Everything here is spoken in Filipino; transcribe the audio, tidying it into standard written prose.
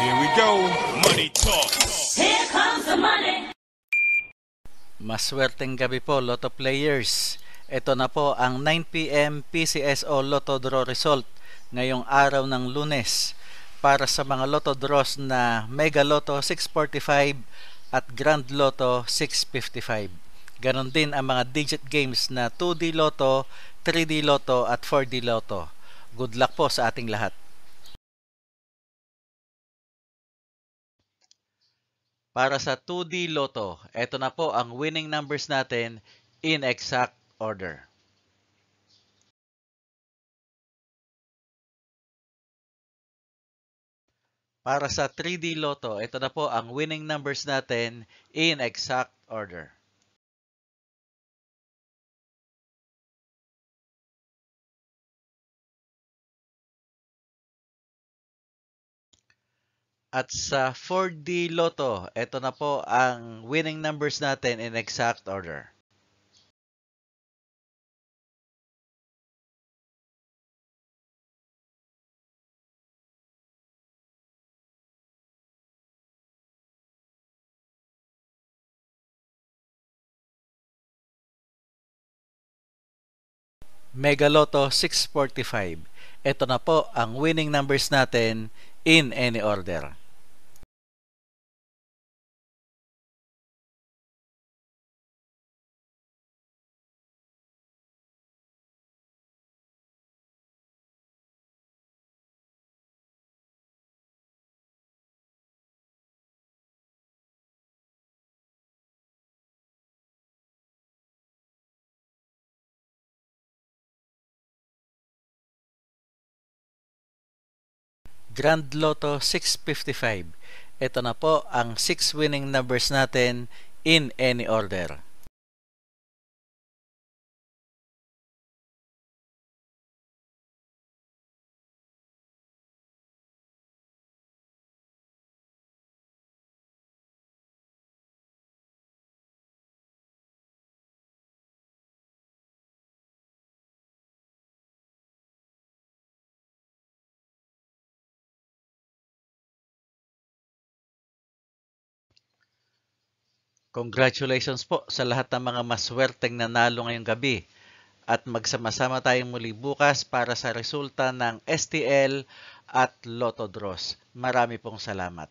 Here we go. Money talk. Here comes the money. Maswerteng gabi po, Lotto players. Ito na po ang 9 PM PCSO Lotto Draw result ngayong araw ng Lunes para sa mga Lotto draws na Mega Lotto 645 at Grand Lotto 655. Ganon din ang mga digit games na 2D Lotto, 3D Lotto at 4D Lotto. Good luck po sa ating lahat. Para sa 2D Lotto, ito na po ang winning numbers natin in exact order. Para sa 3D Lotto, ito na po ang winning numbers natin in exact order. At sa 4D Lotto, ito na po ang winning numbers natin in exact order. Mega Lotto 645. Ito na po ang winning numbers natin in any order. Grand Lotto 655. Ito na po ang 6 winning numbers natin in any order. Congratulations po sa lahat ng mga maswerteng nanalo ngayong gabi at magsama-sama tayong muli bukas para sa resulta ng STL at Lotto Draws. Marami pong salamat.